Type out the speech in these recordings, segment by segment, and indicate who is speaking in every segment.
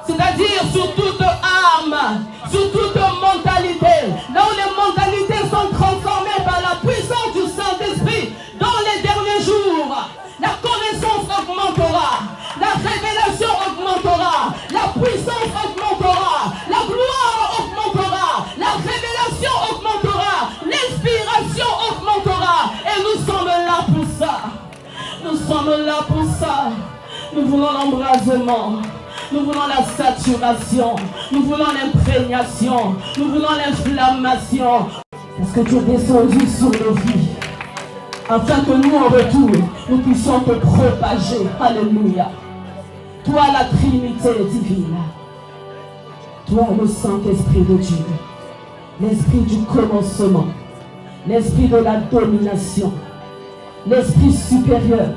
Speaker 1: C'est-à-dire sur toute âme, sur toute mentalité. Là où les mentalités sont transformées par la puissance du Saint-Esprit, dans les derniers jours, la connaissance augmentera, la révélation augmentera, la puissance augmentera, la gloire augmentera, la révélation augmentera, l'inspiration augmentera. Et nous sommes là pour ça. Nous sommes là pour ça. Nous voulons l'embrasement. Nous voulons la saturation. Nous voulons l'imprégnation. Nous voulons l'inflammation. Parce que tu es descendu sur nos vies. Afin que nous, en retour, nous puissions te propager. Alléluia. Toi, la Trinité divine. Toi, le Saint-Esprit de Dieu. L'Esprit du commencement. L'Esprit de la domination. L'Esprit supérieur.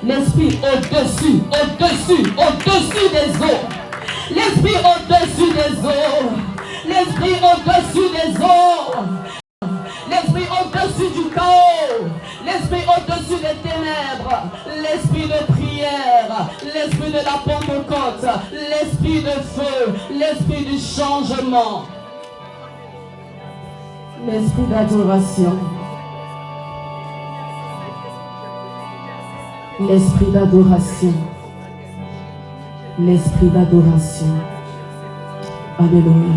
Speaker 1: L'Esprit au-dessus, au-dessus, au-dessus des eaux. L'Esprit au-dessus des eaux. L'Esprit au-dessus des eaux. L'Esprit au-dessus du chaos. L'Esprit au-dessus des ténèbres. L'Esprit de prière. L'Esprit de la Pentecôte. L'Esprit de feu. L'Esprit du changement. L'Esprit d'adoration. L'Esprit d'adoration. L'Esprit d'adoration. Alléluia.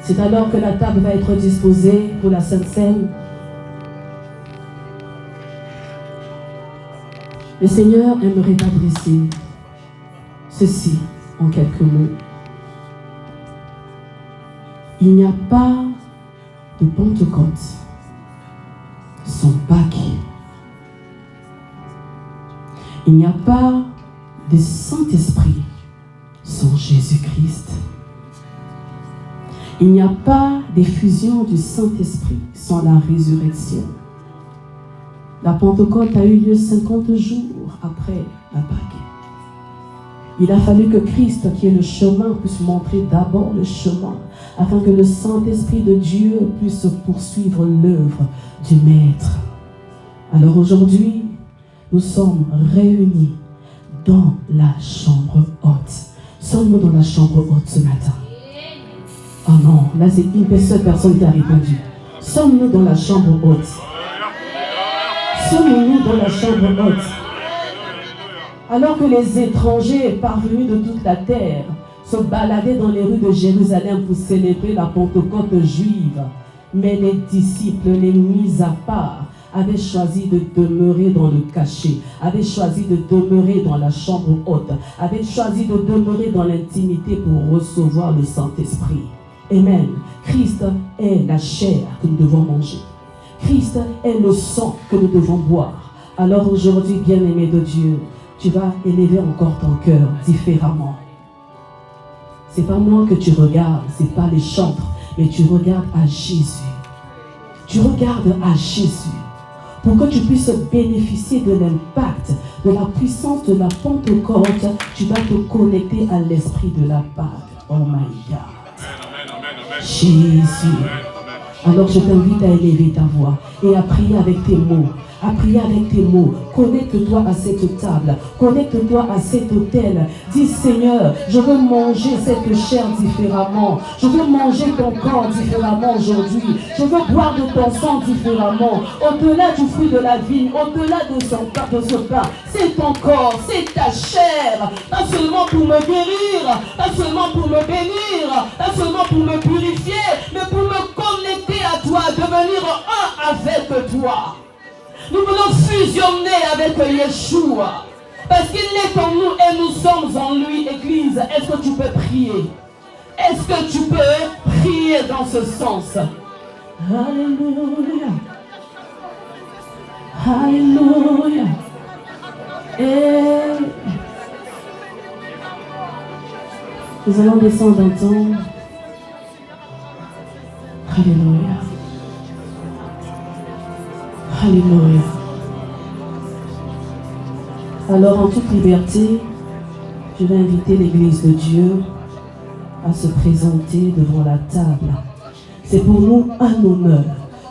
Speaker 1: C'est alors que la table va être disposée pour la Sainte Seine. Le Seigneur aimerait adresser ceci en quelques mots. Il n'y a pas de Pentecôte sans Pâques. Il n'y a pas de Saint-Esprit sans Jésus-Christ. Il n'y a pas d'effusion du Saint-Esprit sans la résurrection. La Pentecôte a eu lieu 50 jours après la Pâque. Il a fallu que Christ, qui est le chemin, puisse montrer d'abord le chemin, afin que le Saint-Esprit de Dieu puisse poursuivre l'œuvre du Maître. Alors aujourd'hui, nous sommes réunis dans la chambre haute. Sommes-nous dans la chambre haute ce matin? Oh non, là c'est une seule personne qui a répondu. Sommes-nous dans la chambre haute? Sommes-nous dans la chambre haute? Alors que les étrangers parvenus de toute la terre se baladaient dans les rues de Jérusalem pour célébrer la Pentecôte juive, mais les disciples, les mis à part, avaient choisi de demeurer dans le cachet, avaient choisi de demeurer dans la chambre haute, avaient choisi de demeurer dans l'intimité pour recevoir le Saint-Esprit. Amen. Christ est la chair que nous devons manger. Christ est le sang que nous devons boire. Alors aujourd'hui, bien-aimé de Dieu, tu vas élever encore ton cœur différemment. C'est pas moi que tu regardes, c'est pas les chantres, mais tu regardes à Jésus. Tu regardes à Jésus. Pour que tu puisses bénéficier de l'impact, de la puissance de la Pentecôte, tu vas te connecter à l'esprit de la Pâque. Oh my God. Jésus. Alors je t'invite à élever ta voix et à prier avec tes mots. À prier avec tes mots. Connecte-toi à cette table. Connecte-toi à cet autel. Dis Seigneur, je veux manger cette chair différemment. Je veux manger ton corps différemment aujourd'hui. Je veux boire de ton sang différemment. Au-delà du fruit de la vigne, au-delà de ce pain, c'est ton corps, c'est ta chair. Pas seulement pour me guérir, pas seulement pour me bénir, pas seulement pour me purifier, mais pour me connecter à toi, devenir un avec toi. Nous voulons fusionner avec Yeshua. Parce qu'il est en nous et nous sommes en lui, Église. Est-ce que tu peux prier? Est-ce que tu peux prier dans ce sens? Alléluia. Alléluia. Et nous allons descendre un temps. Alléluia. Alléluia. Alors en toute liberté, je vais inviter l'Église de Dieu à se présenter devant la table. C'est pour nous un honneur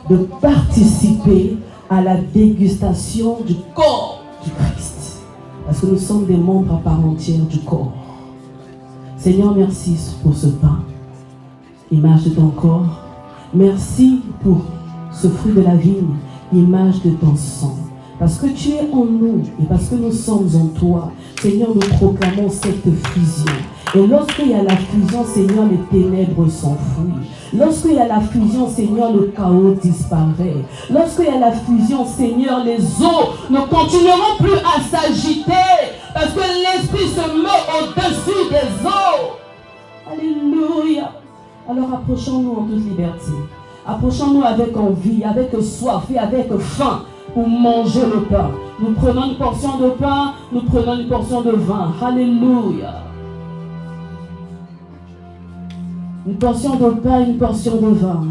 Speaker 1: de participer à la dégustation du corps du Christ. Parce que nous sommes des membres à part entière du corps. Seigneur, merci pour ce pain, image de ton corps. Merci pour ce fruit de la vigne, image de ton sang. Parce que tu es en nous et parce que nous sommes en toi, Seigneur, nous proclamons cette fusion. Et lorsqu'il y a la fusion, Seigneur, les ténèbres s'enfuient. Lorsqu'il y a la fusion, Seigneur, le chaos disparaît. Lorsqu'il y a la fusion, Seigneur, les eaux ne continueront plus à s'agiter parce que l'Esprit se met au-dessus des eaux. Alléluia. Alors approchons-nous en toute liberté. Approchons-nous avec envie, avec soif et avec faim pour manger le pain. Nous prenons une portion de pain, nous prenons une portion de vin. Alléluia. Une portion de pain, une portion de vin.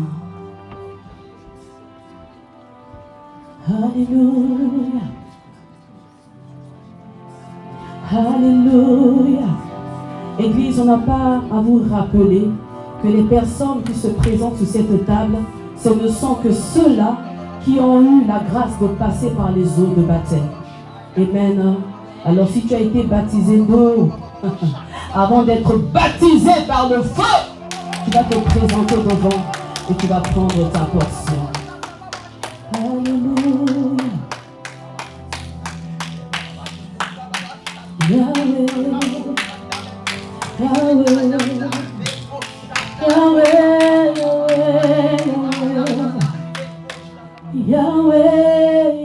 Speaker 1: Alléluia. Alléluia. Église, on n'a pas à vous rappeler que les personnes qui se présentent sur cette table, ce ne sont que ceux-là qui ont eu la grâce de passer par les eaux de baptême. Amen. Alors si tu as été baptisé d'eau, avant d'être baptisé par le feu, tu vas te présenter devant et tu vas prendre ta portion. Alléluia. Yahweh, Yahweh, Yahweh, Yahweh, Yahweh,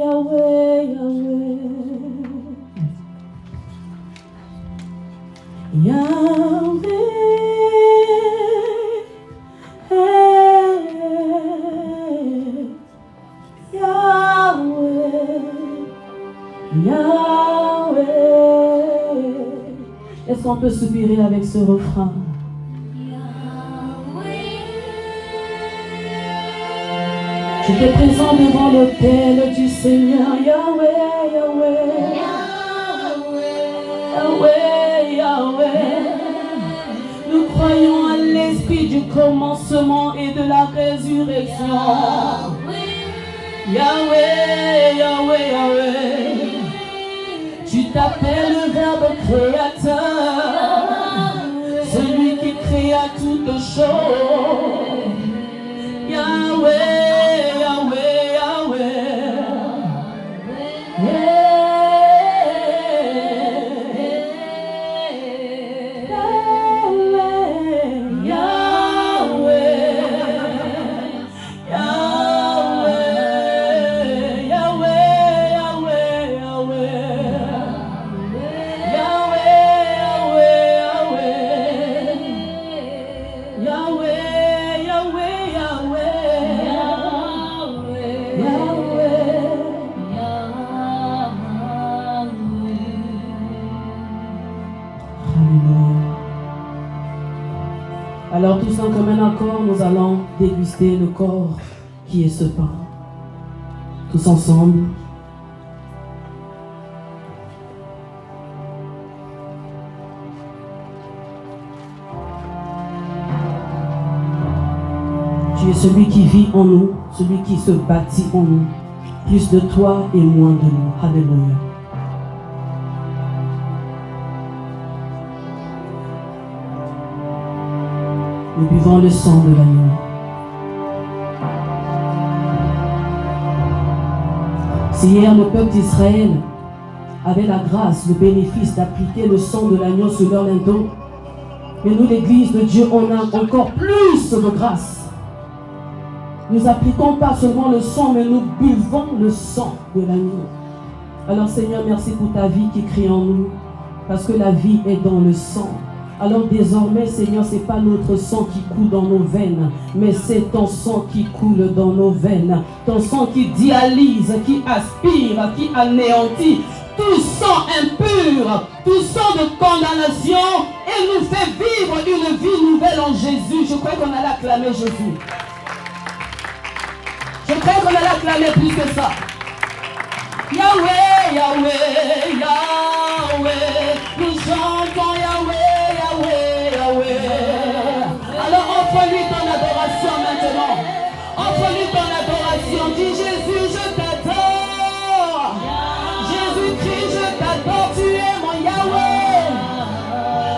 Speaker 1: Yahweh, Yahweh, Yahweh. Yahweh. Est-ce qu'on peut soupirer avec ce refrain? Tu te présentes devant l'autel du Seigneur. Yahweh, Yahweh, Yahweh, Yahweh. Nous croyons à l'esprit du commencement et de la résurrection. Yahweh, Yahweh, Yahweh. Tu t'appelles le Verbe créateur, celui qui créa toutes choses. Yahweh, Yahweh, Yahweh. Alors tous en commun accord, nous allons déguster le corps qui est ce pain. Tous ensemble. Tu es celui qui vit en nous, celui qui se bâtit en nous. Plus de toi et moins de nous. Alléluia. Nous buvons le sang de l'agneau. Si hier le peuple d'Israël avait la grâce, le bénéfice d'appliquer le sang de l'agneau sur leur linteau, mais nous, l'Église de Dieu, on a encore plus de grâce. Nous appliquons pas seulement le sang, mais nous buvons le sang de l'agneau. Alors Seigneur, merci pour ta vie qui crie en nous, parce que la vie est dans le sang. Alors désormais, Seigneur, ce n'est pas notre sang qui coule dans nos veines, mais c'est ton sang qui coule dans nos veines. Ton sang qui dialyse, qui aspire, qui anéantit tout sang impur, tout sang de condamnation et nous fait vivre une vie nouvelle en Jésus. Je crois qu'on allait acclamer Jésus. Je crois qu'on allait acclamer plus que ça. Yahweh, Yahweh, Yahweh, nous chantons Yahweh, Yahweh, Yahweh. Alors offre-lui ton adoration maintenant. Offre-lui ton adoration. Dis Jésus, je t'adore. Jésus-Christ, je t'adore. Tu es mon Yahweh.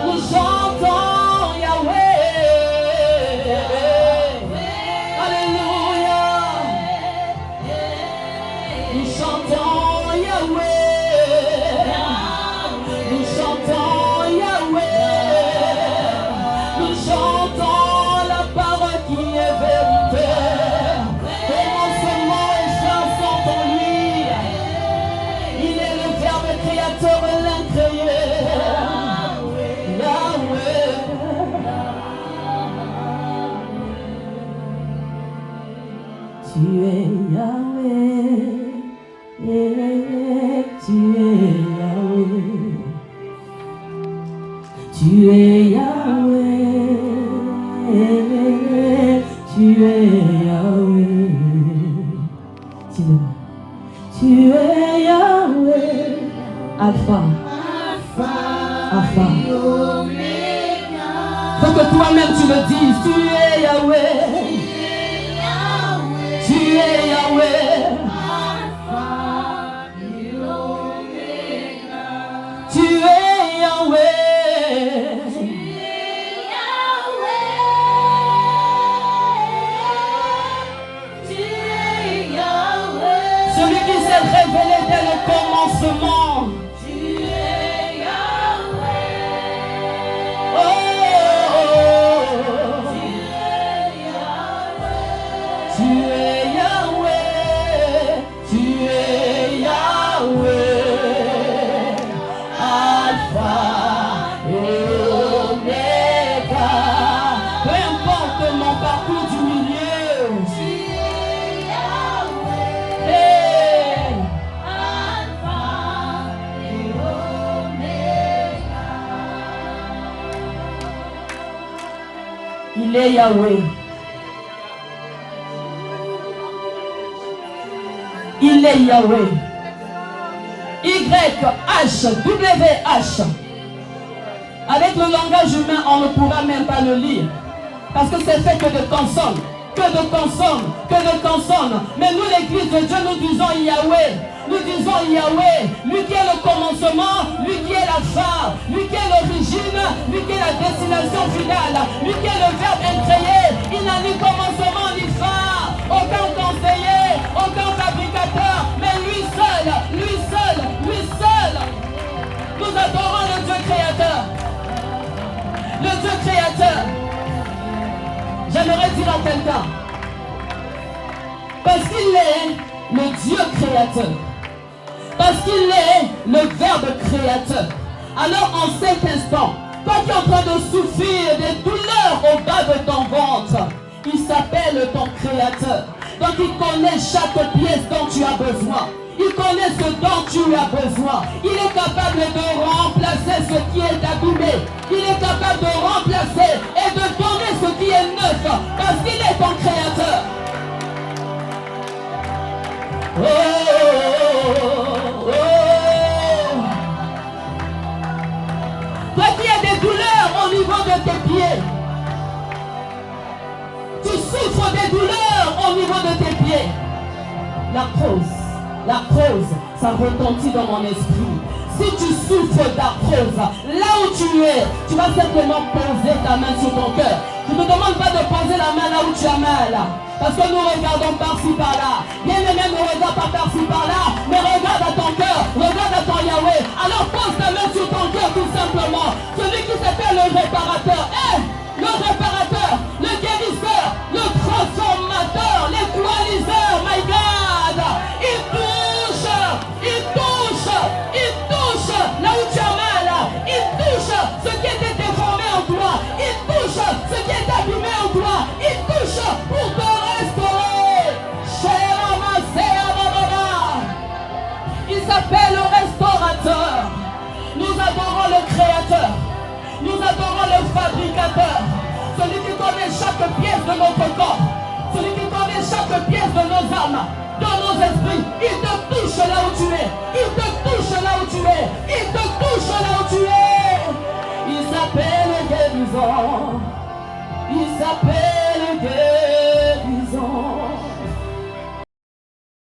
Speaker 1: Nous chantons. Tu es Yahweh, tu es Yahweh. Tu es Yahweh, Alpha, Alpha. Faut que toi-même tu le dises. Tu es Yahweh, tu es Yahweh, tu es Yahweh. Celui qui s'est révélé dès le commencement. Tu es Yahweh. Oh, tu es Yahweh. Tu es Yahweh. Alpha et Omega. Peu importe mon parcours du milieu. Tu es Yahweh. Hey. Alpha et Omega. Il est Yahweh. Il est Yahweh. YHWH. Avec le langage humain, on ne pourra même pas le lire. Parce que c'est fait que de consonnes. Que de consonnes. Que de consonnes. Mais nous, l'église de Dieu, nous disons Yahweh. Nous disons Yahweh. Lui qui est le commencement. Lui qui est la fin. Lui qui est l'origine. Lui qui est la destination finale. Lui qui est le verbe incréé. Il n'a ni commencement ni fin. Aucun conseiller. Aucun fabricateur. Mais lui seul. Lui seul. Lui seul. Nous adorons le Dieu créateur. Le Dieu créateur. J'aimerais dire à quelqu'un. Parce qu'il est le Dieu créateur. Parce qu'il est le Verbe créateur. Alors en cet instant, toi qui es en train de souffrir des douleurs au bas de ton ventre, il s'appelle ton créateur. Donc il connaît chaque pièce dont tu as besoin. Il connaît ce dont tu as besoin. Il est capable de remplacer ce qui est abîmé. Il est capable de remplacer et de donner ce qui est neuf. Parce qu'il est ton créateur. Oh, oh, oh, oh. Toi qui as des douleurs au niveau de tes pieds. Tu souffres des douleurs au niveau de tes pieds. La cause, ça retentit dans mon esprit. Si tu souffres d'arthrose, là où tu es, tu vas simplement poser ta main sur ton cœur. Je ne te demande pas de poser la main là où tu as mal. Parce que nous regardons par-ci par-là. Bien même ne regarde pas par-ci par-là. Mais regarde à ton cœur. Regarde à ton Yahweh. Alors pose ta main sur ton cœur tout simplement. Celui qui s'appelle le réparateur. Le réparateur, le guérisseur, le transformateur, l'équaliseur, my God. Il touche là où tu as mal. Il touche ce qui était déformé en toi. Il touche ce qui est abîmé en toi. Il touche pour te restaurer. Il s'appelle le restaurateur. Nous adorons le créateur. Nous adorons le fabricateur. Celui qui connaît chaque pièce de notre corps. Celui qui connaît chaque pièce de nos âmes, de nos esprits. Il te touche